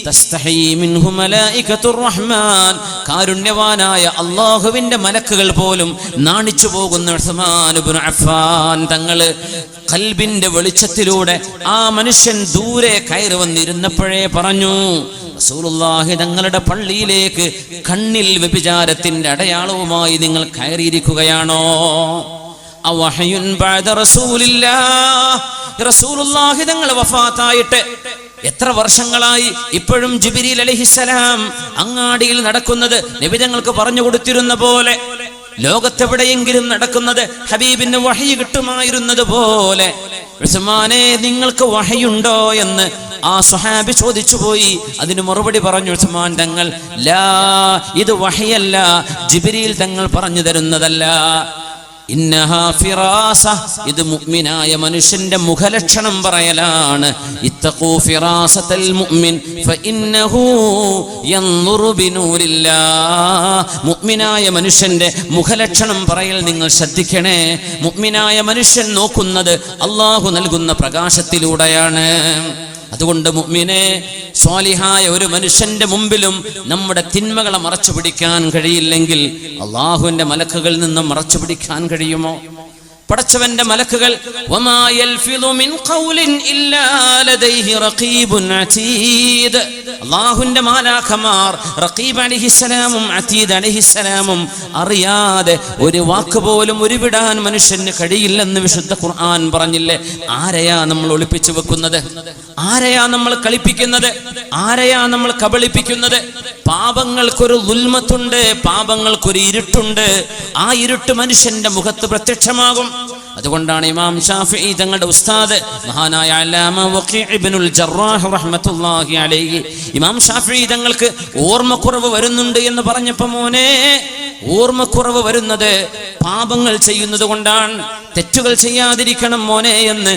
തസ്തഹി മിൻഹു മലായികത്തുർ റഹ്മാൻ, കാരുണ്യവാനായ അല്ലാഹുവിന്റെ മലക്കുകൾ പോലും നാണിച്ചു പോകുന്ന ഉസ്മാൻ ഇബ്നു അഫ്ഫാൻ തങ്ങള് ഖൽബിന്റെ വെളിച്ചത്തിലൂടെ ആ മനുഷ്യൻ ദൂരെ കയറി വന്നിരുന്നപ്പോഴേ പറഞ്ഞു, റസൂലുള്ളാഹി തങ്ങളുടെ പള്ളിയിലേക്ക് കണ്ണിൽ വ്യഭിചാരത്തിന്റെ അടയാളവുമായി നിങ്ങൾ കയറിയിരിക്കുകയാണോ? അവഹയുൻ ബഅദ റസൂലില്ലാഹ്, റസൂലുള്ളാഹി തങ്ങൾ വഫാത്തായിട്ട് എത്ര വർഷങ്ങളായി? ഇപ്പോഴും ജിബ്രീൽ അലൈഹിസ്സലാം അങ്ങാടിയിൽ നടക്കുന്നത് നബി തങ്ങൾക്ക് പറഞ്ഞു കൊടുത്തിരുന്ന പോലെ, ലോകത്തെവിടെയെങ്കിലും നടക്കുന്നത് ഹബീബിന് വഹയി കിട്ടുമായിരുന്നത് പോലെ, ഉസ്മാനെ നിങ്ങൾക്ക് വഹയുണ്ടോ എന്ന് ആ സ്വഹാബി ചോദിച്ചു പോയി. അതിന് മറുപടി പറഞ്ഞു ഉസ്മാൻ തങ്ങൾ, ലാ, ഇത് വഹയല്ല, ജിബ്രീൽ തങ്ങൾ പറഞ്ഞു തരുന്നതല്ല. ഇന്നഹാ ഫിറാസ, ഇത് മുഅ്മിനായ മനുഷ്യന്റെ മുഖലക്ഷണം പറയലാണ്. ഇത്തഖൂ ഫിറാസത്തൽ മുഅ്മിൻ ഫഇന്നഹു യൻദുറു ബിനൂരില്ലാഹ്. മുഅ്മിനായ മനുഷ്യന്റെ മുഖലക്ഷണം പറയൽ നിങ്ങൾ ശ്രദ്ധിക്കണേ. മുഅ്മിനായ മനുഷ്യൻ നോക്കുന്നത് അല്ലാഹു നൽകുന്ന പ്രകാശത്തിലൂടെയാണ്. അതുകൊണ്ട് മുഅ്മിനെ, സ്വാലിഹായ ഒരു മനുഷ്യന്റെ മുമ്പിലും നമ്മുടെ തിന്മകളെ മറച്ചു പിടിക്കാൻ കഴിയില്ലെങ്കിൽ അല്ലാഹുവിന്റെ മലക്കുകളിൽ നിന്ന് മറച്ചു പിടിക്കാൻ കഴിയുമോ? പടച്ചവന്റെ മലക്കുകൾ വമാ യൽഫിദു മിൻ ഖൗലിൻ ഇല്ലാ ലദൈഹി റഖീബുൻ അതീദ്, അല്ലാഹുവിന്റെ മാലാഖമാർ റഖീബ് അലൈഹിസ്സലാമും അതീദ് അലൈഹിസ്സലാമും അറിയാതെ ഒരു വാക്ക് പോലും ഉരുവിടാൻ മനുഷ്യന് കഴിയില്ലെന്ന് വിശുദ്ധ ഖുർആൻ പറഞ്ഞില്ലേ? ആരെയാ നമ്മൾ ഒളിപ്പിച്ചു വെക്കുന്നത്? ആരെയാ നമ്മൾ കളിപ്പിക്കുന്നത്? ആരെയാ നമ്മൾ കബളിപ്പിക്കുന്നത്? പാപങ്ങൾക്കൊരു ദുൽമത്തുണ്ട്, പാപങ്ങൾക്കൊരു ഇരുട്ടുണ്ട്. ആ ഇരുട്ട് മനുഷ്യന്റെ മുഖത്ത് പ്രത്യക്ഷമാകും. അതുകൊണ്ടാണ് ഇമാം ഷാഫിഈ തങ്ങളുടെ ഉസ്താദ് മഹാനായ അല്ലാമ വഖീഉ ഇബ്നുൽ ജറാഹ് റഹ്മത്തുള്ളാഹി അലൈഹി, ഇമാം ഷാഫിഈ തങ്ങൾക്ക് ഓർമ്മക്കുറവ് വരുന്നുണ്ട് എന്ന് പറഞ്ഞപ്പോൾ, മോനെ, ഓർമ്മക്കുറവ് വരുന്നത് പാപങ്ങൾ ചെയ്യുന്നത് കൊണ്ടാണ്, തെറ്റുകൾ ചെയ്യാതിരിക്കണം മോനെ എന്ന്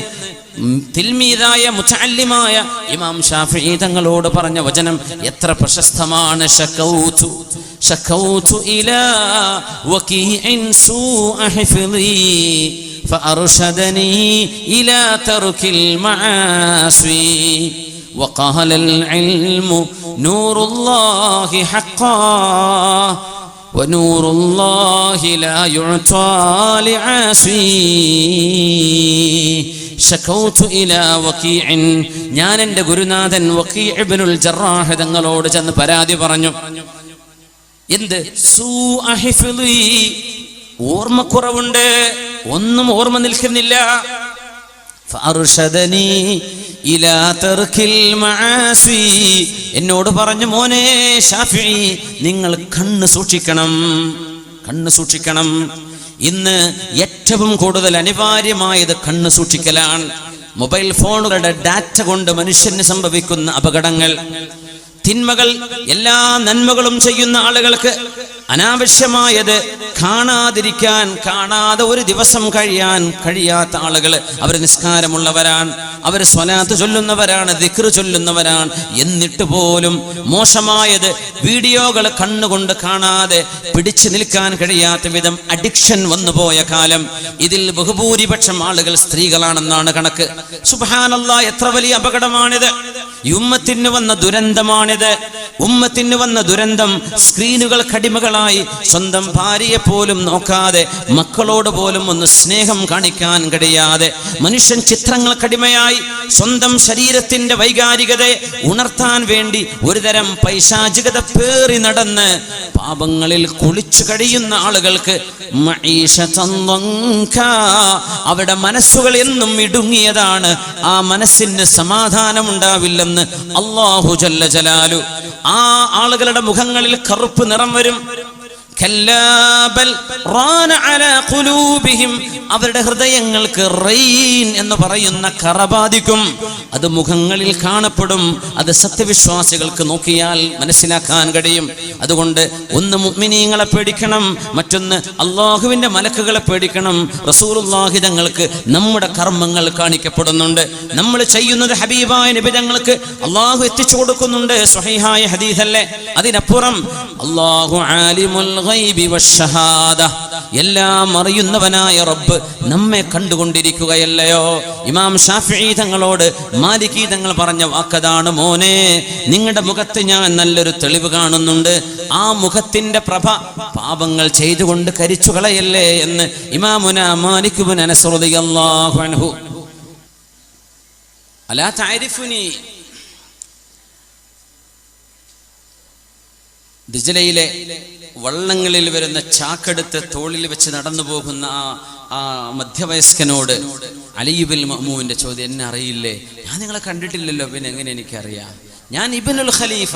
തിൽമീദായ മുതഅല്ലിമായ ഇമാം ഷാഫിഈ തങ്ങളോട് പറഞ്ഞ വചനം എത്ര പ്രശസ്തമാണ്. ശകൗതു ഇലാ വകീഇൻ സൂഅ ഹിഫ്ളി ഫഅർശദനി ഇലാ തർകിൽ മആസി വഖാലൽ ഇൽമു നൂറുല്ലാഹി ഹഖ്ഖാ വനൂറുല്ലാഹി ലാ യുഅതാ ലിആസി. ഞാൻ എൻ്റെ ഗുരുനാഥൻ വഖീഉ ഇബ്നുൽ ജറാഹ് തങ്ങളോട് ചെന്ന് പരാതി പറഞ്ഞു. എന്ത്? സൂഅ ഹിഫ്ളി, ഓർമ്മക്കുറവുണ്ട്, ഒന്നും ഓർമ്മ നിൽക്കുന്നില്ല. ഫഅർശദനി ഇലാ തർകിൽ മആസി, എന്നോട് പറഞ്ഞു, മോനെ ഷാഫിഈ, നിങ്ങൾ കണ്ണ് സൂക്ഷിക്കണം. ഇന്ന് ഏറ്റവും കൂടുതൽ അനിവാര്യമായത് കണ്ണ് സൂക്ഷിക്കലാണ്. മൊബൈൽ ഫോണുകളുടെ ഡാറ്റ കൊണ്ട് മനുഷ്യന് സംഭവിക്കുന്ന അപകടങ്ങൾ, തിന്മകൾ, എല്ലാ നന്മകളും ചെയ്യുന്ന ആളുകൾക്ക് അനാവശ്യമായത് കാണാതെ ഒരു ദിവസം കഴിയാത്ത ആളുകൾ, അവർ നിസ്കാരമുള്ളവരാണ്, അവർ സ്വലാത്ത് ചൊല്ലുന്നവരാണ്, ദിക്ർ ചൊല്ലുന്നവരാണ്. എന്നിട്ട് പോലും മോശമായത് വീഡിയോകൾ കണ്ണുകൊണ്ട് കാണാതെ പിടിച്ചു നിൽക്കാൻ കഴിയാത്ത വിധം അഡിക്ഷൻ വന്നുപോയ കാലം. ഇതിൽ ബഹുഭൂരിപക്ഷം ആളുകൾ സ്ത്രീകളാണെന്നാണ് കണക്ക്. സുബ്ഹാനല്ലാഹ്, എത്ര വലിയ അപകടമാണിത്! ഈ ഉമ്മത്തിന് വന്ന ദുരന്തമാണിത്. ഉമ്മത്തിന് വന്ന ദുരന്തം. സ്ക്രീനുകൾ കടിമകളായി, സ്വന്തം ഭാര്യയെ പോലും നോക്കാതെ, മക്കളോട് പോലും ഒന്ന് സ്നേഹം കാണിക്കാൻ കഴിയാതെ, മനുഷ്യൻ ചിത്രങ്ങൾ കടിമയായി സ്വന്തം ശരീരത്തിന്റെ വൈകാരികതയെ ഉണർത്താൻ വേണ്ടി ഒരുതരം പൈശാചികത പേറി നടന്ന് പാപങ്ങളിൽ കുളിച്ചു കഴിയുന്ന ആളുകൾക്ക് അവരുടെ മനസ്സുകൾ എന്നും ഇടുങ്ങിയതാണ്. ആ മനസ്സിന് സമാധാനമുണ്ടാവില്ലെന്ന് അല്ലാഹു ജല്ല ജലാലു. ആ ആളുകളുടെ മുഖങ്ങളിൽ കറുപ്പ് നിറം വരും. അവരുടെ ഹൃദയങ്ങൾക്ക് റെയിൻ എന്ന് പറയുന്ന കറ ബാധിക്കും. അത് മുഖങ്ങളിൽ കാണപ്പെടും. അത് സത്യവിശ്വാസികൾക്ക് നോക്കിയാൽ മനസ്സിലാക്കാൻ കഴിയും. അതുകൊണ്ട് ഒന്ന് മുഅ്മിനീങ്ങളെ പേടിക്കണം, മറ്റൊന്ന് അള്ളാഹുവിന്റെ മലക്കുകളെ പേടിക്കണം. റസൂലുള്ളാഹി തങ്ങൾക്ക് നമ്മുടെ കർമ്മങ്ങൾ കാണിക്കപ്പെടുന്നുണ്ട്. നമ്മൾ ചെയ്യുന്നത് ഹബീബായ നബി തങ്ങൾക്ക് അള്ളാഹു എത്തിച്ചു കൊടുക്കുന്നുണ്ട്. സ്വഹീഹായ ഹദീസല്ലേ. അതിനപ്പുറം അല്ലാഹു ആലിമുൽ ഗൈബി വശഹാദ, എല്ലാം അറിയുന്നവനായ റബ്ബ് നമ്മെ കണ്ടുകൊണ്ടിരിക്കുകയല്ലയോ? ഇമാം ശാഫിഈ തങ്ങളോട് മാലികി തങ്ങൾ പറഞ്ഞ വാക്കതാണ്, മോനെ, നിങ്ങളുടെ മുഖത്ത് ഞാൻ നല്ലൊരു തെളിവ് കാണുന്നുണ്ട്. ആ മുഖത്തിന്റെ പ്രഭ പാപങ്ങൾ ചെയ്തുകൊണ്ട് കരിച്ചു കളയല്ലേ എന്ന് ഇമാമുന മാലിക് ഇബ്നു അനസ് റളിയല്ലാഹു അൻഹു. അലാ തഅരിഫുനി, ദിജ്ലയിലെ വള്ളങ്ങളിൽ വരുന്ന ചാക്കെടുത്ത് തോളിൽ വെച്ച് നടന്നു പോകുന്ന ആ മധ്യവയസ്കനോട് അലി ഇബ്നുൽ മഅ്മൂന്റെ ചോദ്യം, എന്നെ അറിയില്ലേ? ഞാൻ നിങ്ങളെ കണ്ടിട്ടില്ലല്ലോ, പിന്നെ എങ്ങനെ എനിക്കറിയാം? ഞാൻ ഇബ്നുൽ ഖലീഫ,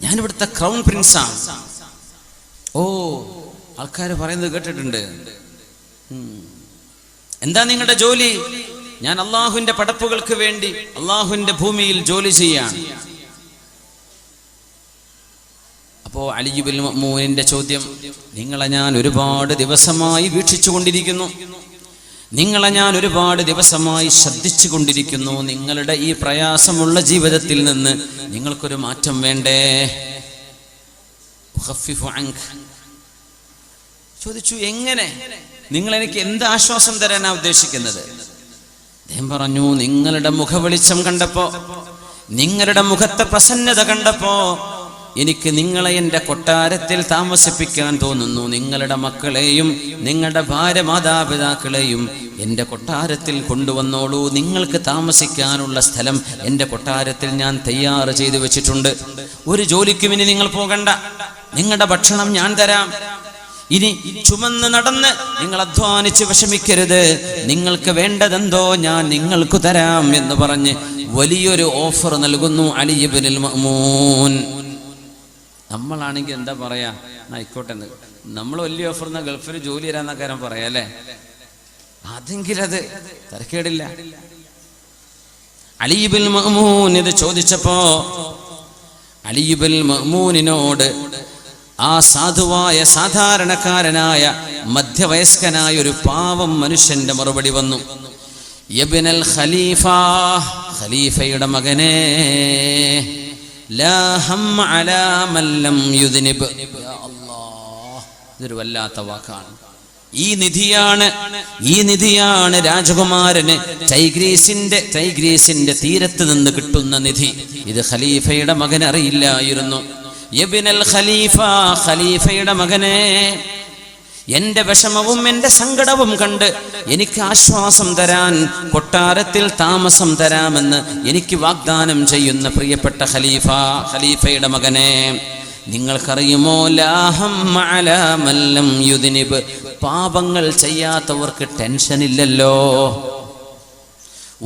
ഞാൻ ഇവിടുത്തെ ക്രൗൺ പ്രിൻസാണ്. ഓ, ആൾക്കാർ പറയുന്നത് കേട്ടിട്ടുണ്ട്. എന്താ നിങ്ങളുടെ ജോലി? ഞാൻ അള്ളാഹുവിന്റെ പടപ്പുകൾക്ക് വേണ്ടി അള്ളാഹുവിന്റെ ഭൂമിയിൽ ജോലി ചെയ്യാണ്. അപ്പോ അലി ഇബ്നുൽ മഅ്മൂനിന്റെ ചോദ്യം, നിങ്ങളെ ഞാൻ ഒരുപാട് ദിവസമായി വീക്ഷിച്ചു കൊണ്ടിരിക്കുന്നു, നിങ്ങളെ ഞാൻ ഒരുപാട് ദിവസമായി ശ്രദ്ധിച്ചു കൊണ്ടിരിക്കുന്നു. നിങ്ങളുടെ ഈ പ്രയാസമുള്ള ജീവിതത്തിൽ നിന്ന് നിങ്ങൾക്കൊരു മാറ്റം വേണ്ടേ? ചോദിച്ചു, എങ്ങനെ? നിങ്ങൾ എനിക്ക് എന്ത് ആശ്വാസം തരാനാ ഉദ്ദേശിക്കുന്നത്? അദ്ദേഹം പറഞ്ഞു, നിങ്ങളുടെ മുഖവെളിച്ചം കണ്ടപ്പോ, നിങ്ങളുടെ മുഖത്തെ പ്രസന്നത കണ്ടപ്പോ എനിക്ക് നിങ്ങളെ എൻ്റെ കൊട്ടാരത്തിൽ താമസിപ്പിക്കാൻ തോന്നുന്നു. നിങ്ങളുടെ മക്കളെയും നിങ്ങളുടെ ഭാര്യ മാതാപിതാക്കളെയും എൻ്റെ കൊട്ടാരത്തിൽ കൊണ്ടുവന്നോളൂ. നിങ്ങൾക്ക് താമസിക്കാനുള്ള സ്ഥലം എൻ്റെ കൊട്ടാരത്തിൽ ഞാൻ തയ്യാറ് ചെയ്തു വെച്ചിട്ടുണ്ട്. ഒരു ജോലിക്കും ഇനി നിങ്ങൾ പോകണ്ട, നിങ്ങളുടെ ഭക്ഷണം ഞാൻ തരാം. ഇനി ചുമന്ന് നടന്ന് നിങ്ങൾ അധ്വാനിച്ച് വിഷമിക്കരുത്, നിങ്ങൾക്ക് വേണ്ടതെന്തോ ഞാൻ നിങ്ങൾക്ക് തരാം എന്ന് പറഞ്ഞ് വലിയൊരു ഓഫർ നൽകുന്നു അലി ഇബ്നുൽ മഅ്മൂൻ. നമ്മളാണെങ്കിൽ എന്താ പറയാ, ആയിക്കോട്ടെ, നമ്മൾ വലിയ ഓഫർ എന്നാ ഗൾഫിൽ ജോലി തരാന്ന കാര്യം പറയാ അല്ലേ? അതെങ്കിലും അത് തരക്കേടില്ല. അലി ഇബ്നുൽ മഅ്മൂൻ ഇത് ചോദിച്ചപ്പോ അലി ഇബ്നുൽ മഅ്മൂനിനോട് ആ സാധുവായ സാധാരണക്കാരനായ മധ്യവയസ്കനായ ഒരു പാവം മനുഷ്യന്റെ മറുപടി വന്നു, യബ്നൽ ഖലീഫ, ഖലീഫയുടെ മകനെ, ലാ ഹമ്മ അലാ മൻ ലം യുദ്നിബ്. യാ അല്ലാഹ്, ഇതൊരു വല്ലാത്ത വാക്കാണ്. ഈ നിധിയാണ് രാജകുമാരന് ടൈഗ്രീസിന്റെ തീരത്ത് നിന്ന് കിട്ടുന്ന നിധി. ഇത് ഖലീഫയുടെ മകൻ അറിയില്ലായിരുന്നു. യബ്നൽ ഖലീഫ, ഖലീഫയുടെ മകനെ, എന്റെ വിഷമവും എന്റെ സങ്കടവും കണ്ട് എനിക്ക് ആശ്വാസം തരാൻ കൊട്ടാരത്തിൽ താമസം തരാമെന്ന് എനിക്ക് വാഗ്ദാനം ചെയ്യുന്ന പ്രിയപ്പെട്ട ഖലീഫയുടെ മകനെ, നിങ്ങൾക്കറിയുമോ, ലാ ഹമ്മ അലാ മൻ ലം യുദ്നിബ്, പാപങ്ങൾ ചെയ്യാത്തവർക്ക് ടെൻഷൻ ഇല്ലല്ലോ.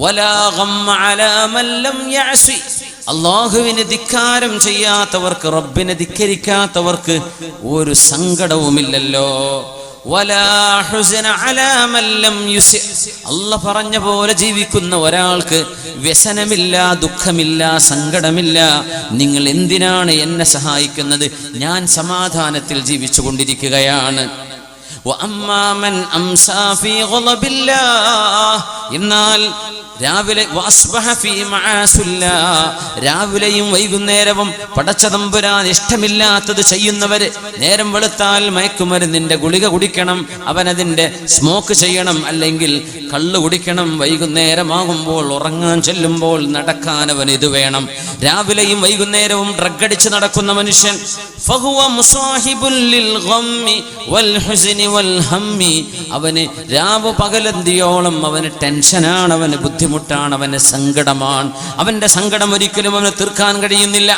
വലാ ഗമ്മ അലാ മൻ ലം യഅസി, അല്ലാഹുവിനെ ധിക്കാരം ചെയ്യാത്തവർക്ക്, റബ്ബിനെ ധിക്കരിക്കാത്തവർക്ക് ഒരു സങ്കടവുമില്ലല്ലോ. വലാ ഹുസ്ന അലാ മൻ ലം യുസി. അല്ലാഹ് പറഞ്ഞ പോലെ ജീവിക്കുന്ന ഒരാൾക്ക് വ്യസനമില്ല, ദുഃഖമില്ല, സങ്കടമില്ല. നിങ്ങൾ എന്തിനാണ് എന്നെ സഹായിക്കുന്നത്? ഞാൻ സമാധാനത്തിൽ ജീവിച്ചു കൊണ്ടിരിക്കുകയാണ്. എന്നാൽ രാവിലെ രാവിലെയും വൈകുന്നേരവും പടച്ചതമ്പുരാൻ ഇഷ്ടമില്ലാത്തത് ചെയ്യുന്നവര്, നേരം വെളുത്താൽ മയക്കുമരുന്നിന്റെ ഗുളിക കുടിക്കണം, അവനതിന്റെ സ്മോക്ക് ചെയ്യണം, അല്ലെങ്കിൽ കള്ളു കുടിക്കണം, വൈകുന്നേരമാകുമ്പോൾ ഉറങ്ങാൻ ചെല്ലുമ്പോൾ നടക്കാൻ അവൻ ഇത് വേണം. രാവിലെയും വൈകുന്നേരവും ഡ്രഗ് അടിച്ച് നടക്കുന്ന മനുഷ്യൻ അവന് രാവ് പകലന്തിയോളം അവന് ടെൻഷനാണ്, അവന് ബുദ്ധിമുട്ടാണ്, അവന് സങ്കടമാണ്. അവന്റെ സങ്കടം ഒരിക്കലും അവന് തീർക്കാൻ കഴിയുന്നില്ല.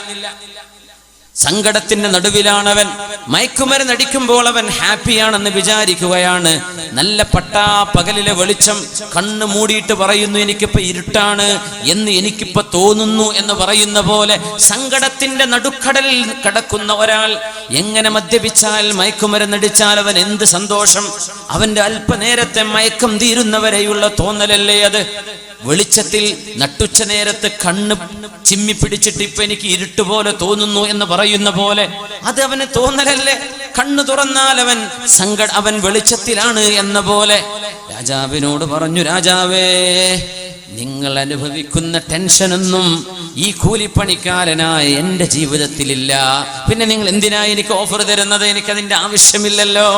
സങ്കടത്തിന്റെ നടുവിലാണവൻ. മയക്കുമരുന്ന് അടിക്കുമ്പോൾ അവൻ ഹാപ്പിയാണെന്ന് വിചാരിക്കുകയാണ്. നല്ല പട്ടാ പകലിലെ വെളിച്ചം കണ്ണ് മൂടിയിട്ട് പറയുന്നു എനിക്കിപ്പോ ഇരുട്ടാണ് എന്ന് എനിക്കിപ്പോ തോന്നുന്നു എന്ന് പറയുന്ന പോലെ സങ്കടത്തിന്റെ നടുക്കടലിൽ കിടക്കുന്ന ഒരാൾ എങ്ങനെ മദ്യപിച്ചാൽ, മയക്കുമരുന്നടിച്ചാൽ അവൻ എന്ത് സന്തോഷം! അവന്റെ അല്പനേരത്തെ മയക്കം തീരുന്നവരെയുള്ള തോന്നലല്ലേ അത്? വെളിച്ചത്തിൽ നട്ടുച്ച നേരത്ത് കണ്ണ് ചിമ്മി പിടിച്ചിട്ട് ഇപ്പൊ എനിക്ക് ഇരുട്ടുപോലെ തോന്നുന്നു എന്ന് പറയുന്ന പോലെ അത് അവന് തോന്നലല്ലേ? കണ്ണു തുറന്നാൽ അവൻ വെളിച്ചത്തിലാണ് എന്ന പോലെ. രാജാവിനോട് പറഞ്ഞു, രാജാവേ, നിങ്ങൾ അനുഭവിക്കുന്ന ടെൻഷനൊന്നും ഈ കൂലിപ്പണിക്കാരനായ എന്റെ ജീവിതത്തിലില്ല. പിന്നെ നിങ്ങൾ എന്തിനാ എനിക്ക് ഓഫർ തരുന്നത്? എനിക്കതിന്റെ ആവശ്യമില്ലല്ലോ.